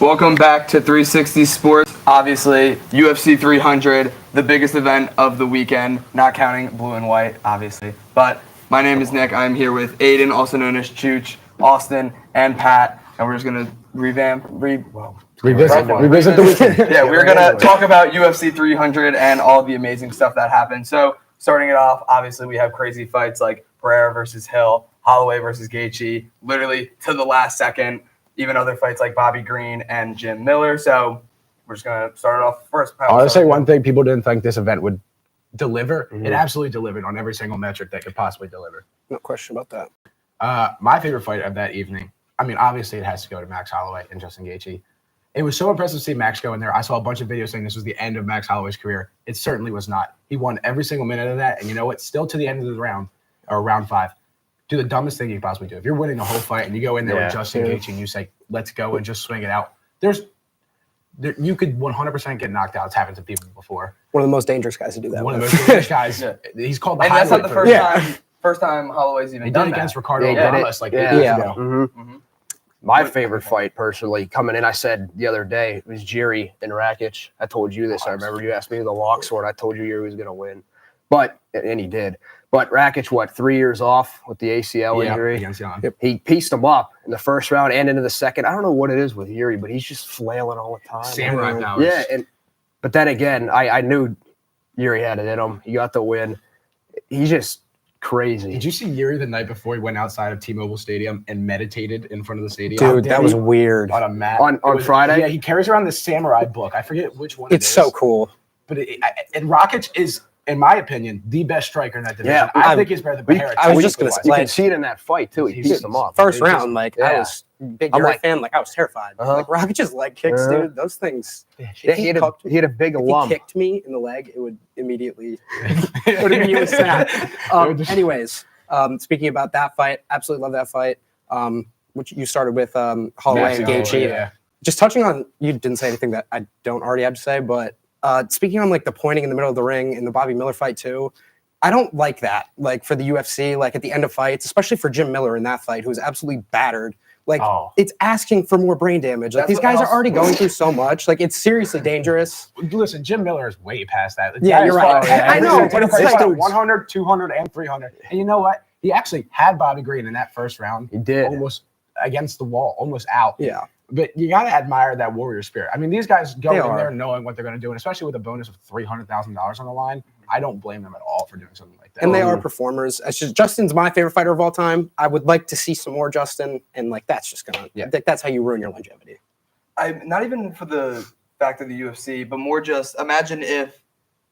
Welcome back to 360 Sports. Obviously, UFC 300, the biggest event of the weekend, not counting blue and white, obviously. But my name is Nick. I'm here with Aiden, also known as Chooch, Austin, and Pat. And we're just going to revisit the weekend. Yeah, we're going to talk about UFC 300 and all the amazing stuff that happened. So, starting it off, obviously, we have crazy fights like Pereira versus Hill, Holloway versus Gaethje, literally to the last second. Even other fights like Bobby Green and Jim Miller. So we're just going to start it off first. I want to say one thing people didn't think this event would deliver. Mm-hmm. It absolutely delivered on every single metric that could possibly deliver. No question about that. My favorite fight of that evening, I mean, obviously it has to go to Max Holloway and Justin Gaethje. It was so impressive to see Max go in there. I saw a bunch of videos saying this was the end of Max Holloway's career. It certainly was not. He won every single minute of that. And you know what? Still to the end of the round, or round 5. Do the dumbest thing you could possibly do. If you're winning the whole fight and you go in there with Justin Gaethje and you say, let's go and just swing it out, you could 100% get knocked out. It's happened to people before. One of the most dangerous guys to do that. One of the most dangerous guys. He's called the and that's not the first time Holloway's even done that. He did against Ricardo Ramos like 8 years ago. Mm-hmm. My favorite fight, personally, coming in, I said the other day, was Jiri and Rakic. I told you this. I remember you asked me who the locks were, and I told you Jiri was going to win. And he did. But Rakic, 3 years off with the ACL injury? Yep. He pieced him up in the first round and into the second. I don't know what it is with Jiri, but he's just flailing all the time. Samurai powers. Yeah, but then again, I knew Jiri had it in him. He got the win. He's just crazy. Did you see Jiri the night before he went outside of T-Mobile Stadium and meditated in front of the stadium? Dude, that was weird. On a mat. On Friday? Yeah, he carries around this samurai book. I forget which one it's so cool. But and Rakic is, in my opinion, the best striker in that division. Yeah, I think he's better than Pereira. I was just going to say, you can see it in that fight too. He pieced him up. First round, I was a big Jiri fan. I was terrified. Rakic's leg kicks, dude. Those things. He had a big lump. If he kicked me in the leg, it would immediately snap. Anyways, speaking about that fight, absolutely love that fight. Which you started with Holloway and Gaethje. Yeah. Just touching on, you didn't say anything that I don't already have to say, but speaking on the pointing in the middle of the ring in the Bobby Miller fight too, I don't like that. For the UFC, at the end of fights, especially for Jim Miller in that fight, who was absolutely battered. It's asking for more brain damage. These guys are already going through so much. It's seriously dangerous. Listen, Jim Miller is way past that. Yeah, you're right. I know, but it's still 100, 200, and 300. And you know what? He actually had Bobby Green in that first round. He did. Almost against the wall, almost out. Yeah. But you got to admire that warrior spirit. I mean, these guys go in there knowing what they're going to do, and especially with a bonus of $300,000 on the line, I don't blame them at all for doing something like that. And they are performers. Justin's my favorite fighter of all time. I would like to see some more Justin, and that's just going to that's how you ruin your longevity. Not even for the fact of the UFC, but more just imagine if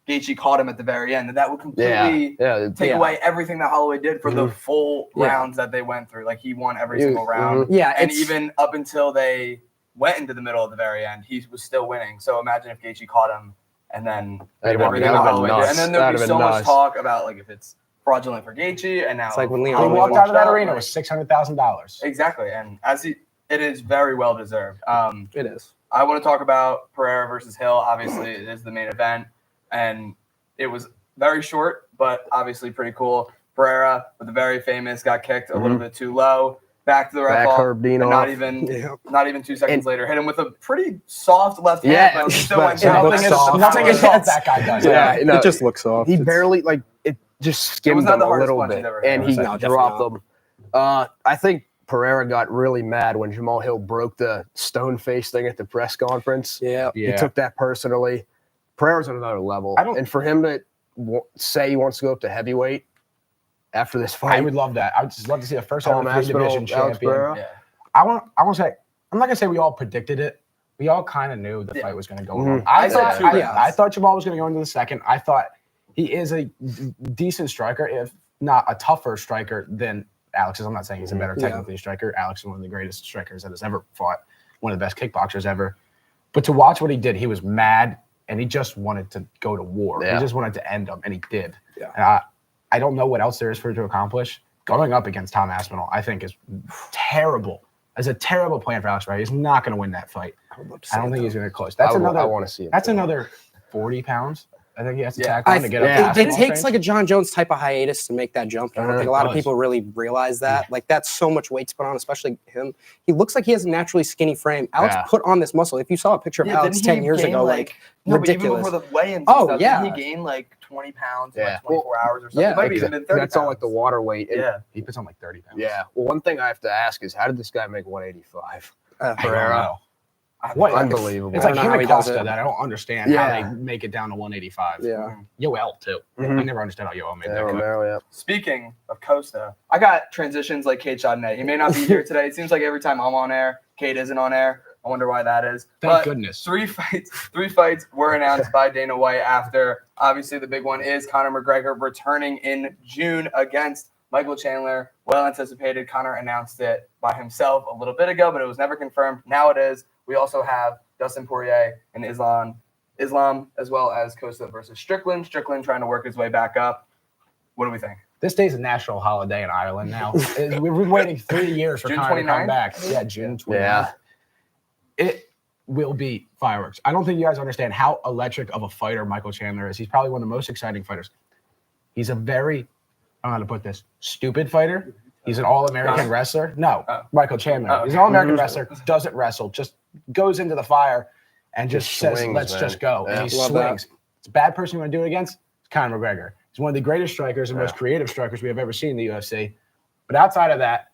Gaethje caught him at the very end, that would completely take away everything that Holloway did for the full rounds that they went through. He won every single round. Yeah, and even up until they went into the middle of the very end, he was still winning. So imagine if Gaethje caught him and then everything that Holloway did. And then there'd be so much talk about if it's fraudulent for Gaethje, and now it's when Leon walked out of that arena with $600,000. Exactly, and it is very well deserved. It is. I want to talk about Pereira versus Hill. Obviously, it is the main event. And it was very short, but obviously pretty cool. Pereira, with the very famous, got kicked a little bit too low. Back to the ref ball, and not even 2 seconds later, hit him with a pretty soft left hand. But still nothing is soft that guy does. It just looks soft. He barely it just skimmed him a little bit, and he dropped them. I think Pereira got really mad when Jamal Hill broke the stone face thing at the press conference. Yeah. He took that personally. Pereira's at another level. And for him to say he wants to go up to heavyweight after this fight. I would love that. I would just love to see a first ever division champion. Yeah. I want to say, I'm not going to say we all predicted it. We all kind of knew the fight was going to go wrong. I thought Jamal was going to go into the second. I thought he is a decent striker, if not a tougher striker than Alex is. I'm not saying he's a better technically striker. Alex is one of the greatest strikers that has ever fought, one of the best kickboxers ever. But to watch what he did, he was mad. And he just wanted to go to war. He just wanted to end them, and he did. Yeah. And I don't know what else there is for him to accomplish. Going up against Tom Aspinall, I think, is terrible. It's a terrible plan for Alex Pereira. He's not going to win that fight. I don't think he's going to close. I want to see him. That's another 40 pounds I think he has to Yeah. tackle him to get up. It basketball takes range. like a John Jones type of hiatus to make that jump. I don't think a lot of people really realize that. Like that's so much weight to put on, especially him. He looks like he has a naturally skinny frame. Alex put on this muscle. If you saw a picture of Alex 10 years ago, like ridiculous. But even before the weigh-ins, he gained like 20 pounds in like 24 hours or something. Yeah, It might be even been 30 That's all like the water weight. And He puts on like 30 pounds. Yeah. Well, one thing I have to ask is, how did this guy make 185? I don't Pereira. know. What Unbelievable. It's like I don't know him how and he does Costa it. that I don't understand how they make it down to 185. Yeah. Yoel too. I never understood how Yoel made that. cut. Romero, Speaking of Costa, I got transitions like Kate Chardonnay. He may not be here today. It seems like every time I'm on air, Kate isn't on air. I wonder why that is. Thank goodness. Three fights were announced by Dana White after. Obviously, the big one is Conor McGregor returning in June against Michael Chandler. Well anticipated. Conor announced it by himself a little bit ago, but it was never confirmed. Now it is. We also have Dustin Poirier and Islam, as well as Costa versus Strickland. Strickland trying to work his way back up. What do we think? This day's a national holiday in Ireland now. We've been waiting 3 years for June Conor to 29th? come back. Yeah, June 29th. Yeah. It will be fireworks. I don't think you guys understand how electric of a fighter Michael Chandler is. He's probably one of the most exciting fighters. He's a very, I don't know how to put this, stupid fighter. He's an all-American wrestler. No, Michael Chandler. He's an all-American wrestler, doesn't wrestle, just goes into the fire and just says, swings, let's man. just go. Yeah. And he Love swings. It's a bad person you want to do it against. It's Conor McGregor. He's one of the greatest strikers and most creative strikers we have ever seen in the UFC. But outside of that,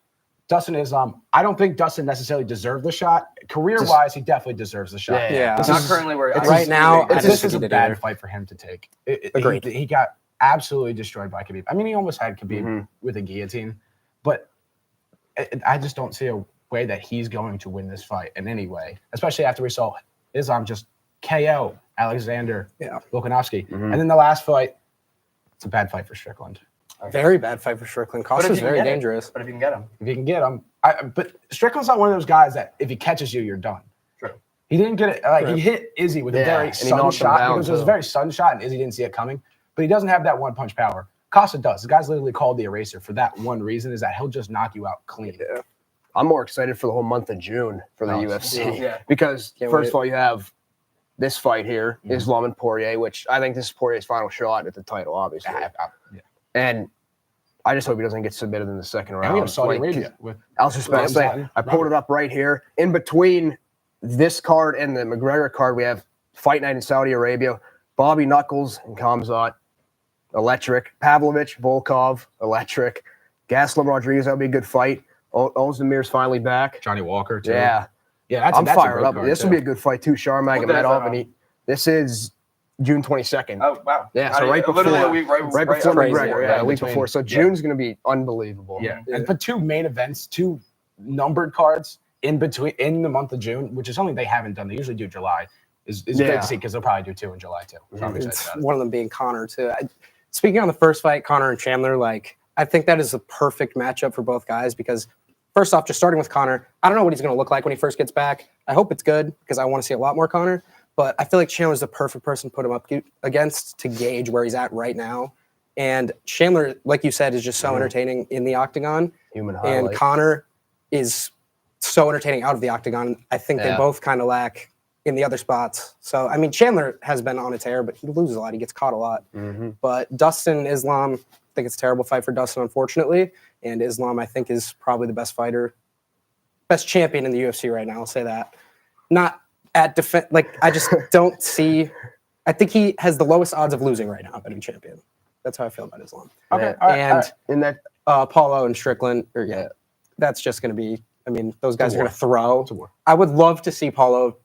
Dustin Islam, I don't think Dustin necessarily deserved the shot. Career-wise, he definitely deserves the shot. Yeah. It's not currently where right now, I This don't is think a he did bad either. fight for him to take. Agreed. He got absolutely destroyed by Khabib. I mean, he almost had Khabib with a guillotine, but I just don't see a way that he's going to win this fight in any way, especially after we saw Islam just KO Alexander Volkanovski. And then the last fight, it's a bad fight for Strickland. Very bad fight for Strickland. Costa's very dangerous. But if you can get him. If you can get him. But Strickland's not one of those guys that if he catches you, you're done. True. He didn't get it. Like he hit Izzy with a very and he sudden knocked him shot down, because it was a too. very sudden shot and Izzy didn't see it coming. But he doesn't have that one punch power. Costa does. The guy's literally called the eraser for that one reason is that he'll just knock you out clean. Yeah. I'm more excited for the whole month of June for the UFC Yeah. because Can't first wait. of all, you have this fight here, Islam and Poirier, which I think this is Poirier's final shot at the title, obviously. And I just hope he doesn't get submitted in the second round. And we have Saudi Like, Arabia with I was just about to say, Robert. I pulled it up right here. In between this card and the McGregor card, we have Fight Night in Saudi Arabia. Bobby Knuckles and Khamzat, electric. Pavlovich, Volkov, electric. Gaslam Rodriguez, that would be a good fight. Ozdemir's finally back. Johnny Walker too. Yeah. Yeah, I'm that's a fired great up. card, This too. will be a good fight too. Sharmag and What day is that Medov. And this is June 22nd. Oh, wow. Yeah, so right before, Literally a week, right before crazy. McGregor. Yeah, a week between- before. So June's going to be unbelievable. Yeah. And put two main events, two numbered cards in the month of June, which is something they haven't done. They usually do July. Is great to see because they'll probably do two in July too. So I'm excited It's about it. one of them being Conor too. Speaking on the first fight, Conor and Chandler, like I think that is the perfect matchup for both guys because first off, just starting with Conor, I don't know what he's going to look like when he first gets back. I hope it's good because I want to see a lot more Conor. But I feel like Chandler's the perfect person to put him up against to gauge where he's at right now. And Chandler, like you said, is just so entertaining in the octagon. Human highlight. And Conor is so entertaining out of the octagon. I think they both kind of lack in the other spots. So, I mean, Chandler has been on a tear, but he loses a lot. He gets caught a lot. But Dustin, Islam, I think it's a terrible fight for Dustin, unfortunately. And Islam, I think, is probably the best fighter, best champion in the UFC right now. I'll say that. Not at defense. Like, I just don't see. I think he has the lowest odds of losing right now, being champion. That's how I feel about Islam. Okay. And In that, Paulo and Strickland, that's just going to be. I mean, those guys are going to throw. I would love to see Paulo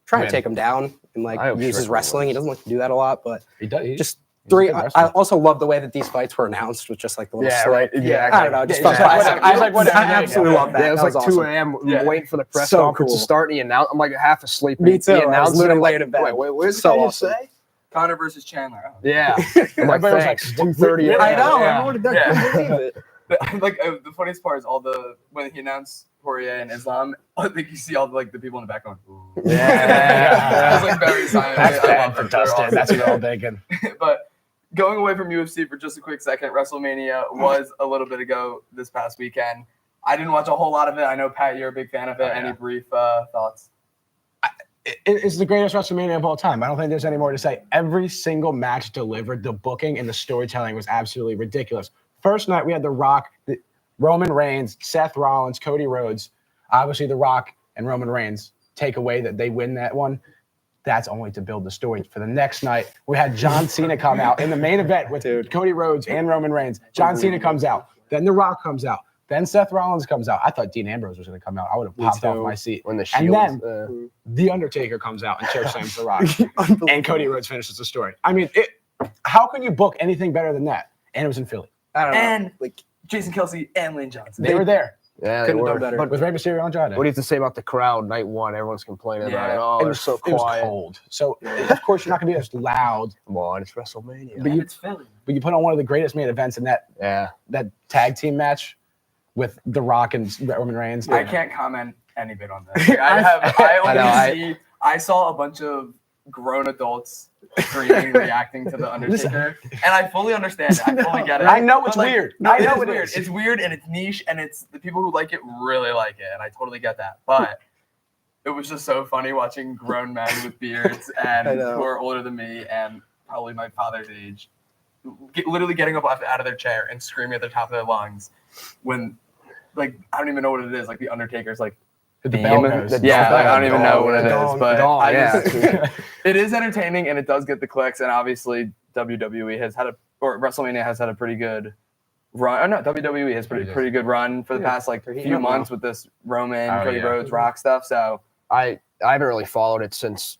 try to take him down and I like hope use his Strickland wrestling. He doesn't like to do that a lot, but He does. just he's a three. good I wrestler. also love the way that these fights were announced with just like the little slate. Yeah, I don't know. Just Yeah, fun he's classic. like, whatever, I yeah, absolutely love that. Yeah, it was That like 2 awesome. a.m. Yeah. waiting for the press So conference cool. to start. And he announced, I'm like half asleep. Me too. He I was announced it. literally I'm like, laying in bed. Wait, what is So that you awesome. say? Conor versus Chandler. Oh. Yeah. I'm like, Everybody was like, thanks. 2:30. I know. Yeah. Everyone did Yeah. that. Believe it. The funniest part is when he announced Poirier and Islam, I think you see all the people in the back going, ooh. Yeah. It was like very silent. That's I bad love for them. They're Dustin. awesome. That's what they're all thinking. But going away from UFC for just a quick second, WrestleMania was a little bit ago this past weekend. I didn't watch a whole lot of it. I know, Pat, you're a big fan of it. Any brief thoughts? It's the greatest WrestleMania of all time. I don't think there's any more to say. Every single match delivered. The booking and the storytelling was absolutely ridiculous. First night, we had The Rock, Roman Reigns, Seth Rollins, Cody Rhodes. Obviously, The Rock and Roman Reigns take away that they win that one. That's only to build the story. For the next night, we had John Cena come out in the main event with Cody Rhodes and Roman Reigns. John Cena comes out. Then The Rock comes out. Then Seth Rollins comes out. I thought Dean Ambrose was going to come out. I would have popped off my seat. When the and Shield, then The Undertaker comes out and choke slams The Rock. And Cody Rhodes finishes the story. I mean, how can you book anything better than that? And it was in Philly. I don't know. And Jason Kelsey and Lane Johnson. They were there. Yeah, they Couldn't have were. done better. But With Rey Mysterio and Andrade. what do you have to say about the crowd night one? Everyone's complaining about it. Oh, they're so It was quiet. cold. So, of course, you're not going to be as loud. Come on, it's WrestleMania. But It's Philly. But you put on one of the greatest main events in that tag team match with The Rock and Roman Reigns. I can't comment any bit on this. I saw a bunch of grown adults screaming, reacting to The Undertaker, and I fully understand it. I fully get it. I know it's But, like, weird. No, I know it's it weird. is. It's weird and it's niche, and it's the people who like it really like it, and I totally get that. But it was just so funny watching grown men with beards and who are older than me and probably my father's age, literally getting up out of their chair and screaming at the top of their lungs when, like, I don't even know what it is. Like the Undertaker's like. The bell goes. I don't even know what it is, but Just, it is entertaining and it does get the clicks. And obviously, WWE has had WrestleMania has had a pretty good run. Oh no, WWE has pretty good run for the past like few months with this Roman, Cody Rhodes, Rock stuff. So I haven't really followed it since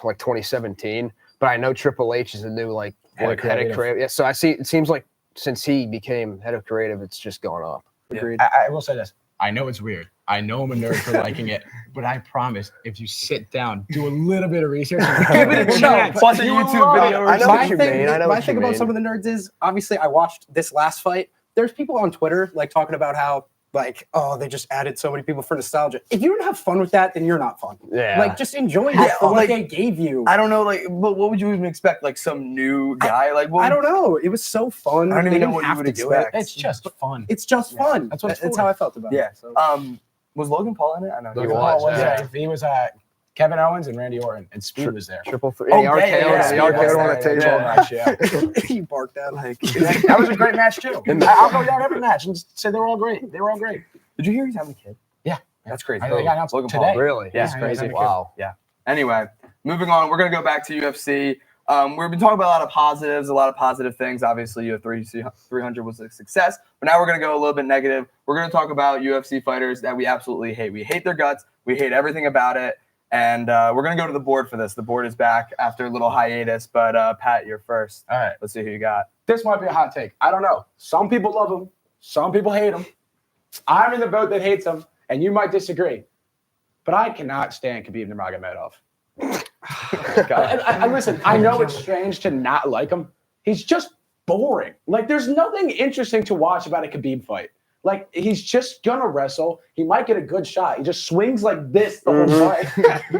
like 2017, but I know Triple H is a new head of creative. Yeah, so I see. It seems like since he became head of creative, it's just gone up. Agreed. I will say this. I know it's weird. I know I'm a nerd for liking it, but I promise if you sit down, do a little bit of research, and give it a chance. Watch a YouTube video. I know what you mean. My thing about some of the nerds is obviously I watched this last fight. There's people on Twitter talking about how they just added so many people for nostalgia. If you don't have fun with that, then you're not fun. Yeah. Just enjoy it for what they gave you. I don't know, but what would you even expect? Like some new guy? I don't know. It was so fun. I don't even know what you have would to do expect. it. It's just fun. It's just fun. That's what it's That's for. how I felt about Yeah. it. So. Was Logan Paul in it? I know He was. He was Kevin Owens and Randy Orton, and Speed was there. Triple three. Oh, The RKO on the table. Yeah. He barked out That was a great match too. I'll go down every match and say they were all great. They were all great. Did you hear he's having a kid? Yeah, that's crazy. I got announced Logan today. Paul. Really? Yeah, it's crazy. Wow. Yeah. Anyway, moving on. We're gonna go back to UFC. We've been talking about a lot of positives, a lot of positive things. Obviously, UFC 300 was a success, but now we're gonna go a little bit negative. We're gonna talk about UFC fighters that we absolutely hate. We hate their guts. We hate everything about it. And we're going to go to the board for this. The board is back after a little hiatus, but Pat, you're first. All right. Let's see who you got. This might be a hot take. I don't know. Some people love him. Some people hate him. I'm in the boat that hates him, and you might disagree. But I cannot stand Khabib Nurmagomedov. Listen, I know it's strange to not like him. He's just boring. There's nothing interesting to watch about a Khabib fight. He's just going to wrestle. He might get a good shot. He just swings like this the whole fight.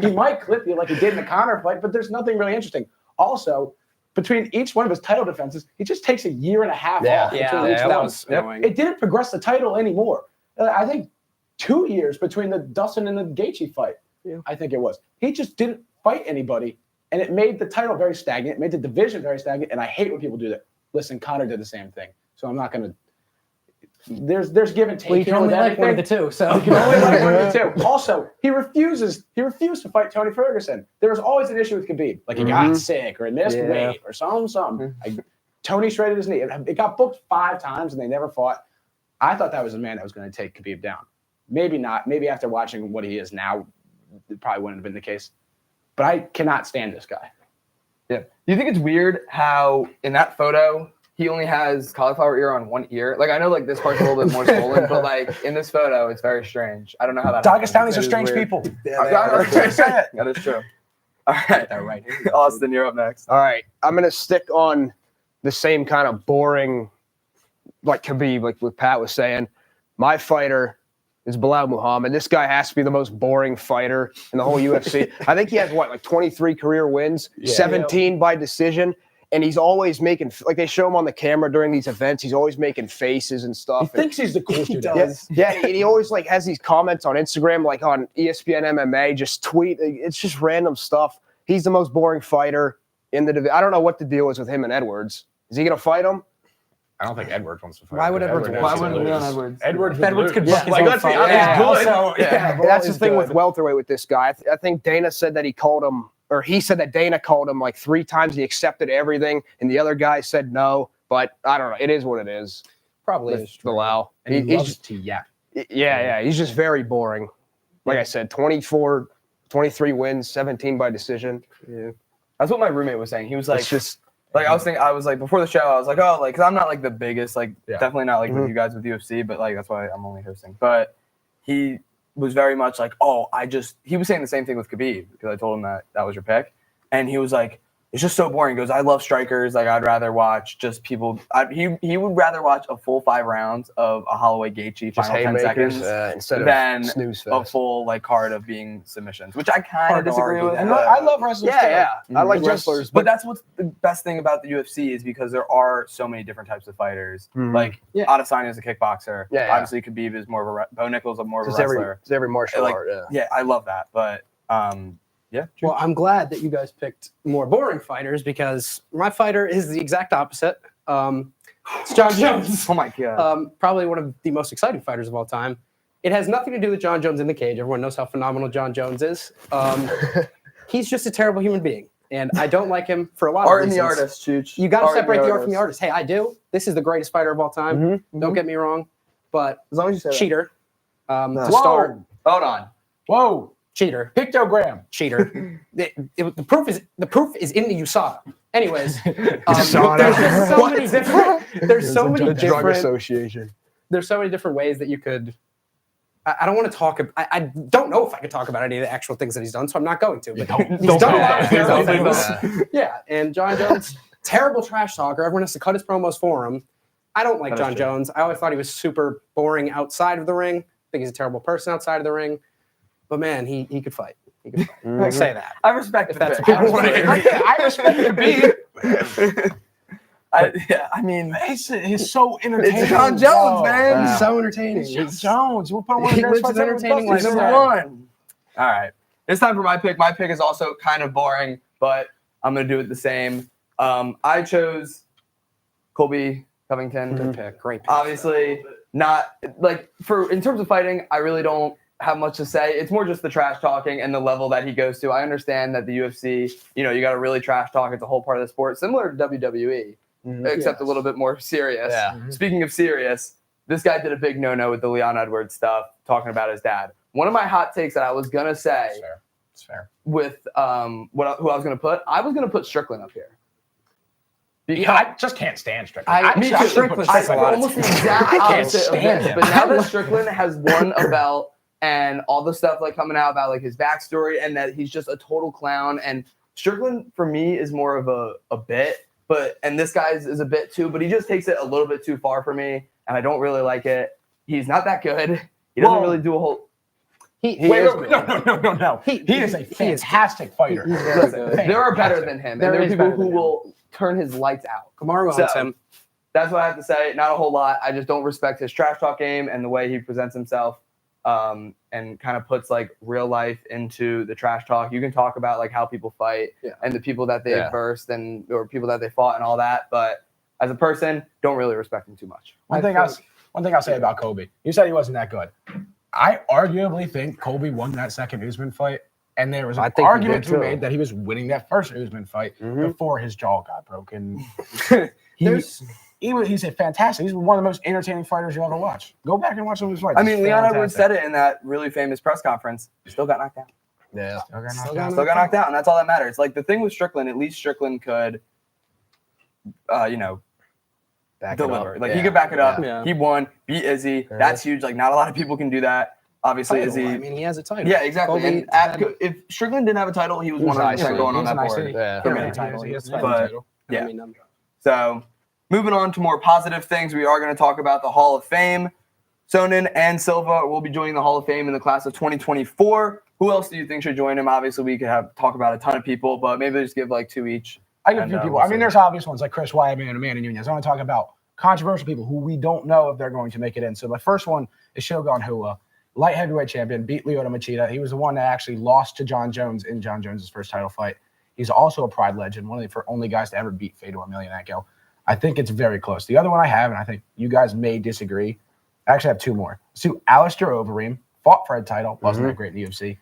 He might clip you like he did in the Conor fight, but there's nothing really interesting. Also, between each one of his title defenses, he just takes a year and a half off between each that one. was annoying. It didn't progress the title anymore. I think 2 years between the Dustin and the Gaethje fight. Yeah. I think it was. He just didn't fight anybody, and it made the title very stagnant. It made the division very stagnant, and I hate when people do that. Listen, Conor did the same thing, so I'm not going to. There's give and take. Well, you can only like one of the two, so you can only like one of the two. Also, he refused to fight Tony Ferguson. There was always an issue with Khabib, he got sick or he missed weight or something. Tony shredded his knee. It got booked 5 times and they never fought. I thought that was a man that was going to take Khabib down. Maybe not. Maybe after watching what he is now, it probably wouldn't have been the case. But I cannot stand this guy. Yeah. Do you think it's weird how in that photo he only has cauliflower ear on one ear? I know this part's a little bit more swollen, but in this photo, it's very strange. I don't know how that Dagestanis are strange people. That is true. All right. Austin, you're up next. All right. I'm going to stick on the same kind of boring, Khabib, what Pat was saying. My fighter is Bilal Muhammad. This guy has to be the most boring fighter in the whole UFC. I think he has, 23 career wins, 17 by decision. and he's always making like they show him on the camera during these events. He's always making faces and He stuff. thinks he's the coolest dude. Yeah, and he always like has these comments on Instagram, like on ESPN MMA, just tweet. It's just random stuff. He's the most boring fighter in the division. I don't know what the deal is with him and Edwards. Is he gonna fight him? I don't think Edwards wants to fight. Why would Edwards Why wouldn't Leon Edwards? Edwards could Yeah. like, let's be honest, Yeah. good. Also, Yeah. That's the He's thing good. with welterweight with this guy. I think Dana said that he called him, or he said that Dana called him like 3 times. He accepted everything, and the other guy said no. But I don't know. It is what it is. Probably With is true. Bilal. And he He's loves just, to yap. yeah. He's just very boring. Like I said, 23 wins, 17 by decision. Yeah. That's what my roommate was saying. He was like, It's just like I was like before the show, I was like, oh, like, cause I'm not like the biggest, like Yeah. definitely not like with you guys with UFC, but like that's why I'm only hosting. But he was very much like, oh, he was saying the same thing with Khabib because I told him that was your pick, and he was like, it's just so boring. He goes, I love strikers. Like I'd rather watch just people. He would rather watch a full 5 rounds of a Holloway Gaethje just final 10 haymakers seconds instead than of snooze a fest. full like card of being submissions, which I kind of Hard to disagree argue with. that. And but- I love wrestlers. Yeah. I like Just- wrestlers, But that's what's the best thing about the UFC is because there are so many different types of fighters. Mhm. Like Yeah. Adesanya is a kickboxer. Yeah. Obviously, Khabib is more of a Bo Nichols is more of a It's wrestler. every martial Like, art. Yeah. Yeah, I love that. But yeah. Well, I'm glad that you guys picked more boring fighters because my fighter is the exact opposite. It's John Jones. Oh my god. Probably one of the most exciting fighters of all time. It has nothing to do with John Jones in the cage. Everyone knows how phenomenal John Jones is. He's just a terrible human being, and I don't like him for a lot Art of and reasons. the artist, Chooch. You got to Art and separate the art from the artist. artist. Hey, I do. This is the greatest fighter of all time. Mhm. Don't get me wrong, but As long as you say that. cheater. To Whoa. start, Hold on. Whoa. cheater. Pictogram. Cheater. The proof is in the USADA. Anyways, USADA. there's just so many different. There's so many The Drug different. Association. There's so many different ways that you could. I don't want to talk. I don't know if I could talk about any of the actual things that he's done, so I'm not going to. But he's don't done a do lot of that. terrible Don't do things. Yeah, and John Jones, terrible trash talker. Everyone has to cut his promos for him. I don't like That is John true. Jones. I always thought he was super boring outside of the ring. I think he's a terrible person outside of the ring. But man, he could fight. He could fight. I say that. I respect If the that's pick. what people want to hear. I respect Khabib. I mean, He's so entertaining. it's John Jones, bro. man. He's so entertaining. He's John Jones. We'll put him on He the lives best his entertaining He's lifestyle. number one. All right. It's time for my pick. My pick is also kind of boring, but I'm going to do it the same. I chose Colby Covington. Good pick. Great pick. Obviously, not like in terms of fighting, I really don't have much to say. It's more just the trash talking and the level that he goes to. I understand that the UFC, you got to really trash talk. It's a whole part of the sport, similar to WWE, except a little bit more serious. Yeah. Speaking of serious, this guy did a big no-no with the Leon Edwards stuff, talking about his dad. One of my hot takes that I was gonna say It's fair. with who I was gonna put, I was gonna put Strickland up here. Yeah, I just can't stand Strickland. Me too. I should Strickland put I takes a lot of almost the time. exact I can't opposite of stand this, him. but now that Strickland has won a belt and all the stuff like coming out about like his backstory and that he's just a total clown, and Strickland for me is more of a bit, and this guy is a bit too, but he just takes it a little bit too far for me, and I don't really like it. He's not that good. He doesn't Whoa. really do a whole. Wait, is no. He is a fantastic fighter. Listen, there are better than him, There and there are is people better who than him. will turn his lights out. Kamaru So- owns him. That's what I have to say. Not a whole lot. I just don't respect his trash talk game and the way he presents himself, and kind of puts like real life into the trash talk. You can talk about like how people fight and the people that they've versed or people that they fought and all that, but as a person, don't really respect him too much. One thing I'll say about Kobe. You said he wasn't that good. I arguably think Kobe won that second Usman fight, and there was I an think he argument did to be too. made that he was winning that first Usman fight before his jaw got broken. There's- He's a fantastic. He's one of the most entertaining fighters you'll ever watch. Go back and watch some of his fights. I mean, It's Leon Edwards fantastic. said it in that really famous press conference. Still got knocked out. Yeah. Still got knocked Still out. Still got knocked out, and that's all that matters. Like the thing with Strickland, at least Strickland could, Back it deliver. up. Like Yeah. he could back it up. Yeah. He won, beat Izzy. That's huge. Like not a lot of people can do that. Obviously, Title. Izzy. I mean, he has a title. Yeah, exactly. Kobe And had- if Strickland didn't have a title, he was was 100% IC. going on He was that an board. IC. Yeah. For He me. has a title. He has a But- title. Yeah. I mean, So, moving on to more positive things, we are going to talk about the Hall of Fame. Sonnen and Silva will be joining the Hall of Fame in the class of 2024. Who else do you think should join him? Obviously, we could talk about a ton of people, but maybe just give like two each. I get a few people. I mean, there's obvious ones like Chris Weidman and Amanda Nunes. I want to talk about controversial people who we don't know if they're going to make it in. So my first one is Shogun Rua, light heavyweight champion, beat Lyoto Machida. He was the one that actually lost to John Jones in John Jones' first title fight. He's also a Pride legend, one of the only guys to ever beat Fedor Emelianenko. I think it's very close. The other one I have, and I think you guys may disagree, I actually have two more. So Alistair Overeem fought for a title, wasn't that great in the UFC.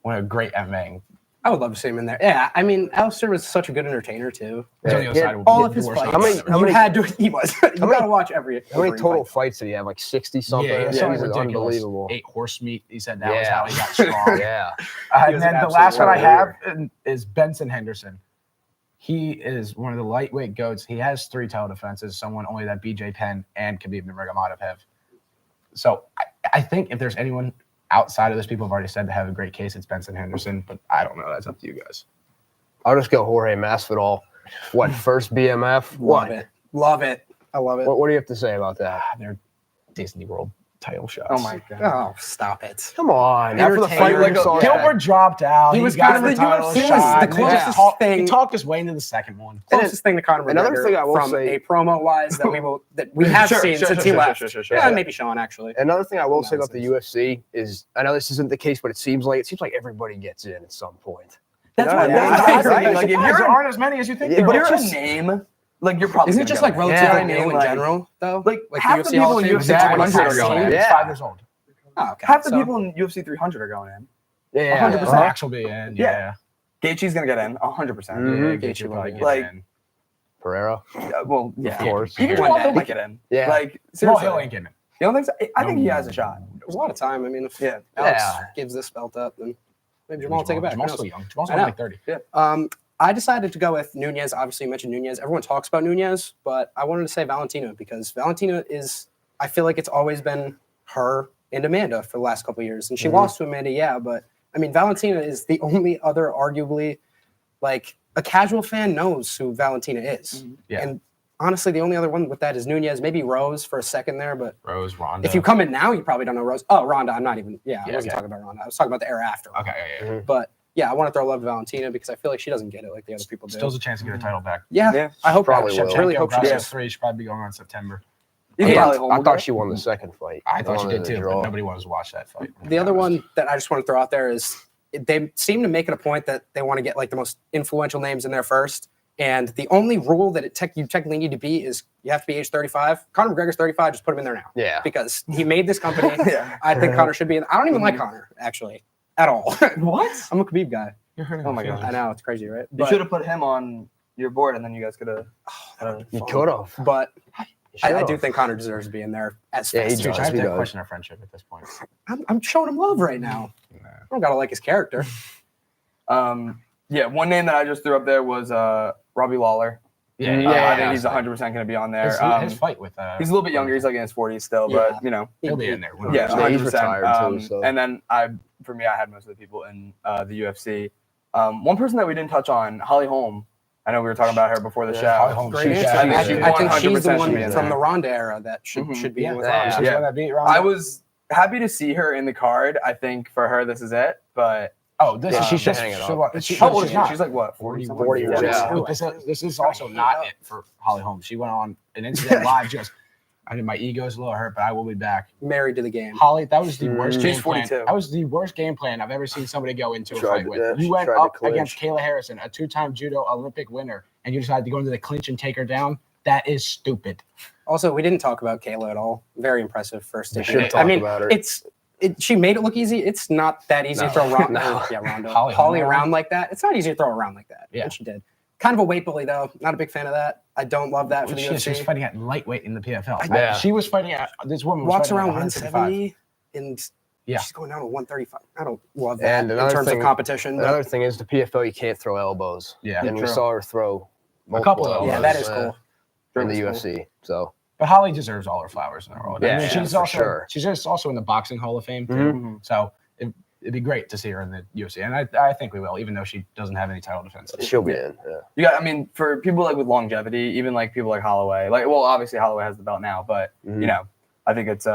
One of great MMA. I would love to see him in there. Yeah, I mean, Alistair was such a good entertainer too. All of his fights. How many He was. You gotta watch every. How many total fights did he have? Like 60 something. Yeah, This something is ridiculous. unbelievable. 8 horse meat. He said that was how he got strong. Yeah. And was then an the last one I absolute have is Benson Henderson. He is one of the lightweight goats. He has 3 title defenses, someone only that BJ Penn and Khabib Nurmagomedov have. So I think if there's anyone outside of those people have already said to have a great case, it's Benson Henderson, but I don't know. That's up to you guys. I'll just go Jorge Masvidal. What, first BMF? Love it. I love it. What do you have to say about that? They're Disney World title shots. Oh my god. Oh, stop it. Come on. After the fight, Entertainer. like saw Gilbert dropped out. He was got kind of the the title UFC shot. the and they just closest thing. He talked his way into the second one. Closest thing to Conor another McGregor thing I will from say- a promo wise that we have seen since he left. Yeah. Maybe Sean actually. Another thing I will say about the UFC is, I know this isn't the case, but it seems like everybody gets in at some point. That's what I names agree. like if There you're aren't as many as you think. if there you're are. a name, like you're probably Isn't it gonna just go like in. relatively Yeah, new in like- general though? Like the half the UFC people Hall of in Fame? UFC Exactly. 300 are going in. He's Yeah. 5 years old. Oh, okay. Half the So- people in UFC 300 are going in. Yeah. 100%. Max will be in. Yeah. Gaethje's gonna get in 100%. Mhm. Gaethje will probably get Like- in. Pereira. Well, yeah, Of course. Even One Jamal Hill day. might get in. Yeah. Like Well, seriously, Hill ain't getting it. you don't think so? I think he has a shot. There's a lot of time. I mean, if Yeah. Alex Yeah. gives this belt up, then maybe Jamal will take it back. Who Jamal's knows? still young. Jamal's I only know. like 30. I decided to go with Nunez. Obviously, you mentioned Nunez. Everyone talks about Nunez, but I wanted to say Valentina because Valentina is, I feel like it's always been her and Amanda for the last couple of years. And she lost to Amanda, yeah, but I mean, Valentina is the only other, arguably, like a casual fan knows who Valentina is. Yeah. And honestly, the only other one with that is Nunez, maybe Rose for a second there, but Rose, Ronda. if you come in now, you probably don't know Rose. Oh, Ronda, I'm not even, I Yeah, wasn't okay. talking about Ronda. I was talking about the era after. Okay, yeah. But yeah, I want to throw love to Valentina because I feel like she doesn't get it like the other people do. Still's a chance to get her title back. Yeah, Yeah. I hope Probably that. will. I really hope she Process does. 3 should probably be going on in September. You can Yeah. probably hold I her. thought she won the second fight. I thought she Wanted did to too, draw. but nobody wants to watch that fight. The other one that I just want to throw out there is they seem to make it a point that they want to get like the most influential names in there first. And the only rule that you technically need to be is you have to be age 35. Conor McGregor's 35, just put him in there now. Yeah. Because he made this company. Yeah. I think Conor should be in. I don't even like Conor, actually, at all. What? I'm a Khabib guy. Oh my god. I know, it's crazy, right? You should have put him on your board, and then you guys could have. You could have. But I do think Conor deserves to be in there as Yeah, he fast. does. I have He to does. question our friendship at this point. I'm showing him love right now. I don't gotta like his character. Yeah, one name that I just threw up there was Robbie Lawler. I think he's 100% going to be on there. His fight with He's a little bit younger. He's like in his 40s still, Yeah. but you know. he'll be in there. Yeah, Yeah, he's 100%. retired too, so. And then for me, I had most of the people in the UFC. One person that we didn't touch on, Holly Holm. I know we were talking about her before the show. Holly Holm. Great She's- answer. I think I she think she's 100% the one should be in from there. the Ronda era that should be in with Yeah. Ronda. She's Yeah. one that beat Ronda. I was happy to see her in the card. I think for her, this is it. But this Yeah, is she's just hanging so up. what? how old is she? not. She's like what? 40, 40 years Yeah. old. But this is also not it for Holly Holm. She went on an Instagram live just. I mean, my ego's a little hurt, but I will be back. Married to the game. Holly, that was the worst She's game plan. 42. That was the worst game plan I've ever seen somebody go into a Tried fight to- with. yeah, You she went tried to up clinch. against Kayla Harrison, a 2-time judo Olympic winner, and you decided to go into the clinch and take her down. That is stupid. Also, we didn't talk about Kayla at all. Very impressive first. We day. should I talk mean, about her. she made it look easy. It's not that easy to throw Ronda. No. Yeah, Ronda. Holly Holly Holm. around like that. It's not easy to throw around like that. Yeah. And she did. Kind of a weight bully though. Not a big fan of that. I don't love that for the She was UFC. fighting at lightweight in the PFL. Yeah. She was fighting at this woman was Walks fighting at around 155. 170 and Yeah. she's going down to 135. I don't love that And in another terms thing- of competition. but- Another thing is the PFL, you can't throw elbows. Yeah. And we True. saw her throw A couple multiple of yeah, elbows, that is cool. in the That is UFC. So But Holly deserves all her flowers in the world. Yeah, I mean, yeah, she's for also sure. she's just also in the boxing Hall of Fame too. Mhm. So it'd be great to see her in the UFC, and I think we will, even though she doesn't have any title defenses. she'll be in. Yeah. You got, I mean, for people like with longevity, even like people like Holloway, like, well, obviously Holloway has the belt now, but Mhm. you know, I think it's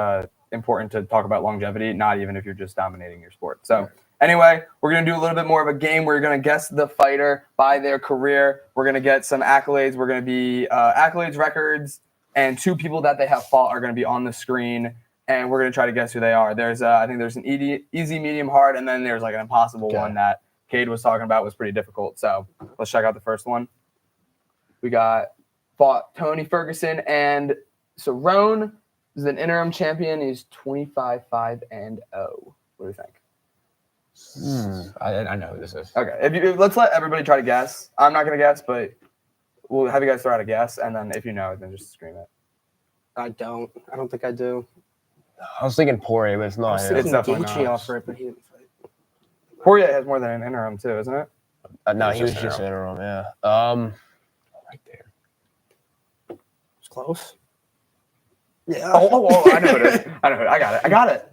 important to talk about longevity, not even if you're just dominating your sport. So Anyway, we're going to do a little bit more of a game. We're going to guess the fighter by their career. We're going to get some accolades. We're going to be accolades, records, and 2 people that they have fought are going to be on the screen. And we're going to try to guess who they are. There's, I think there's an easy, medium, hard, and then there's like an impossible one that Cade was talking about was pretty difficult. So let's check out the first one. We fought Tony Ferguson, and Cerrone is an interim champion. He's 25-5-0. What do you think? I know who this is. Okay, let's let everybody try to guess. I'm not gonna guess, but we'll have you guys throw out a guess, and then if you know it, then just scream it. I don't think I do. I was thinking Poirier, but it's not. It's definitely Gaethje not. off it, but he didn't fight. Poirier has more than an interim too, isn't it? No, he was just interim. Yeah. Right there. It's close. Yeah. Oh, I know it is. I know it. I got it.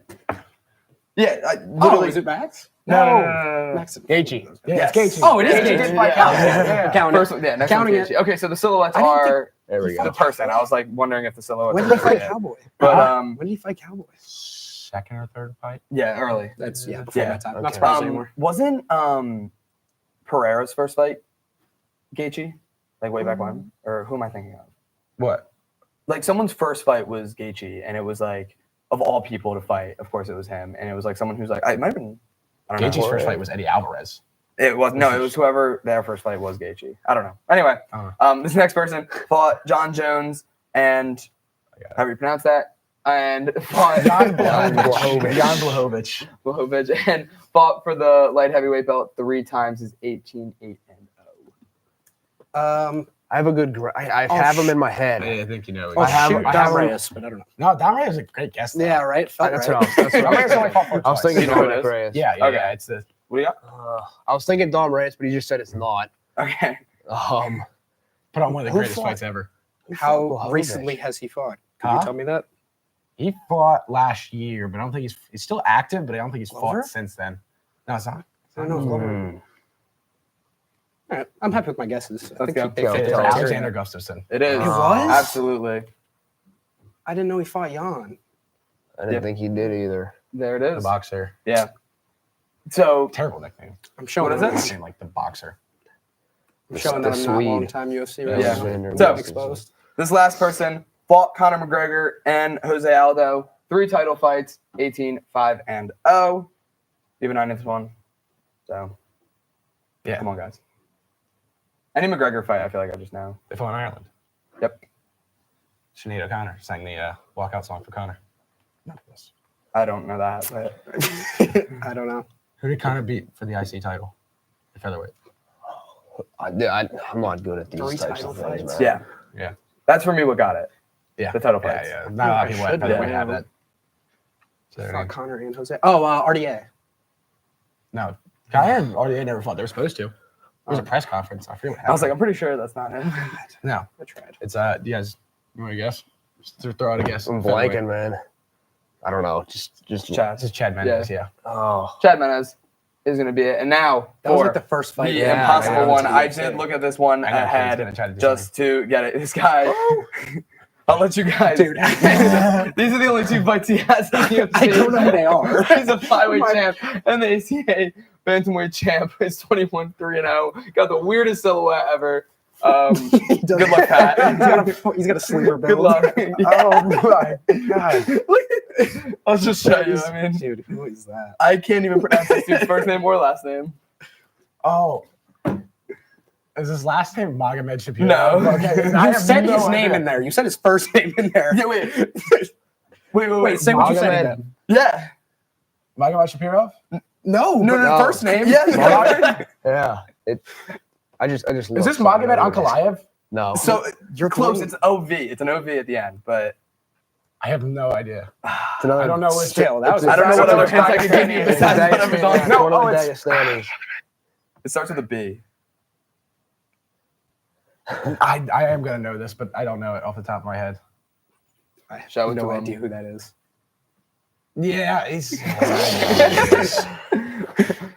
Yeah, literally. Is it Max? No. Max. Gaethje. Yes. Gaethje. Oh, it is Gaethje. Gaethje. Yeah. Counting it. First, next Counting one's Gaethje. Okay, so the silhouettes I didn't are There we the go. person. I was like wondering if the silhouettes. When were did he fight related. Cowboy? But When did he fight Cowboy? Second or third fight? yeah, early. That's before my time. Okay. Not surprised anymore. Wasn't Pereira's first fight Gaethje? Like way back when? Or who am I thinking of? What? Like someone's first fight was Gaethje, and it was like of all people to fight, of course it was him, and it was like someone who's like it might have been. I don't know. Gaethje's first fight was Eddie Alvarez. It was no, it was whoever their first fight was Gaethje. I don't know. Anyway, Oh. this next person fought John Jones and how do you pronounce that? And fought Jan Blachowicz. Blachowicz and fought for the light heavyweight belt 3 times. Is 18-8-0. I have a good. I have him in my head. I think you know. Oh, I have- shoot, I Don have- Reyes, but I don't know. No, Don Reyes is a great guess. though. Yeah, right. Felt That's right. what I was. That's what Don I Reyes only fought 4 I was twice. thinking You know who it Dominic is? Reyes. Yeah, Okay. yeah. It's the What do you got? I was thinking Dom Reyes, but he just said it's not. Okay. put on one of the Who greatest fought? fights ever. How Blachowicz. recently has he fought? Can Huh? you tell me that? He fought last year, but I don't think he's still active, but I don't think he's Glover? fought since then. No, it's not. I don't know. if Glover- All right, I'm happy with my guesses. I Let's think go. they fit It's the Go. criteria. Alexander Gustafsson. It is. It was? Absolutely. I didn't know he fought Jan. I didn't think he did either. There it The is. boxer. Yeah. So Terrible nickname. I'm showing What is that. it? Nickname like the boxer. I'm showing The that I'm not Swede. long-time UFC. Yeah. Right? Yeah. So- Exposed. this last person fought Conor McGregor and Jose Aldo. 3 title fights, 18-5-0. Even I knew this one. So Yeah. come on, guys. Any McGregor fight, I feel like I just know. They fought in Ireland. Yep. Sinead O'Connor sang the walkout song for Connor. None of this. I don't know that, but I don't know. Who did Connor beat for the IC title? The featherweight. I'm not good at these 3 types title of things, fights. man. yeah. Yeah. That's for me what got it. Yeah. The title Yeah, fights. yeah. Not a lot of people at Should featherweight be. have that. So they're Fought like, Connor and Jose. Oh, RDA. no. Connor or they never fought. They were supposed to. There was a press conference. I forget what happened. I was like, I'm pretty sure that's not him. no. I tried. It's you guys. You want to guess? Just throw out a guess. I'm Featherweight. blanking, man. I don't know. Just Chad. This is Chad Mendes. Yeah. Oh, Chad Menez is going to be it. And now That was for like the first fight. the Yeah, impossible yeah, one. yeah. I did look at this one I know, Kate's ahead gonna try to do just to get it. This guy. I'll let you guys. Dude. These are the only 2 fights he has in the UFC. I don't know who they are. He's a flyweight champ and the ACA bantamweight champ. He's 21-3-0. Got the weirdest silhouette ever. Good luck, Pat. He's got a sleeper build. Good luck. Oh my god. I'll just show you. I mean, Dude, who is that? I can't even pronounce this dude's first name or last name. Oh. Is his last name Magomed Shapiro? No. Okay. You said his name in there. You said his first name in there. Yeah, wait. Say what you said Magomed- again. Yeah. Magomed Shapiro? No, No, but- first name. Yeah. yeah. I just. Is this Magomed Ankalaev? No. So You're close. close. It's OV. It's an OV at the end, but I have no idea. It's another, I don't know what Still, that was. I don't know what other hints I could give you It's besides a whatever's on. Dagestani. No, One of the it's- Dagestanis. It starts with a B. I am gonna know this, but I don't know it off the top of my head. I have Show it no to him. idea who that is. Yeah, he's.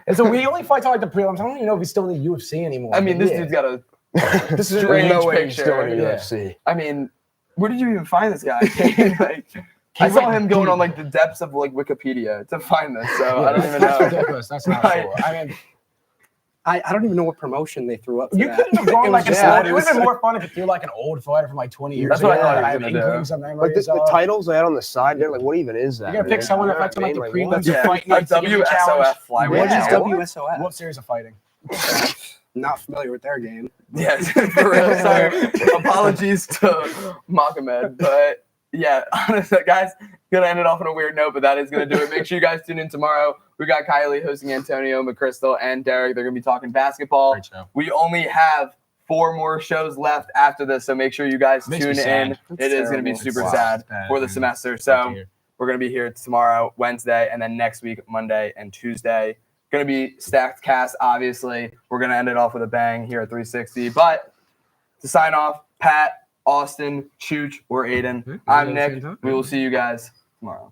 It's a he only fights on like the prelims. I don't even know if he's still in the UFC anymore. I mean, this Yeah. dude's got a This is strange There's no way he's picture. still in the Yeah. UFC. I mean, where did you even find this guy? Like, I saw him going on like the depths of like Wikipedia to find this, so I don't even That's know. ridiculous. That's not Right. cool. I mean, I don't even know what promotion they threw up. For you that. couldn't have gone It was like an just old. like- It would have been more fun if you threw like an old fighter from like 20 years That's ago. what I thought he was I have gonna do. inklings of Like memories the of. titles they had on the side there, like what even is that? You're gonna pick someone that fights on like the what? prelims Yeah. of fight A nights to give you a challenge. WSOF flyweight. What is Yeah. WSOF? What series of fighting? Not familiar with their game. Yes, for real. Sorry. Apologies to Mohamed, but yeah, honestly, guys, gonna end it off on a weird note, but that is gonna do it. Make sure you guys tune in tomorrow. We got Kylie hosting Antonio, McChrystal, and Derek. They're gonna be talking basketball. Great show. We only have 4 more shows left after this, so make sure you guys Makes me tune in. sad. It is gonna be terrible. super Wow. sad It's bad, for the dude. semester. So we're gonna be here tomorrow, Wednesday, and then next week, Monday and Tuesday. Gonna be stacked cast, obviously. We're gonna end it off with a bang here at 360. But to sign off, Pat, Austin, Chooch, or Aiden, I'm Nick. We will see you guys tomorrow.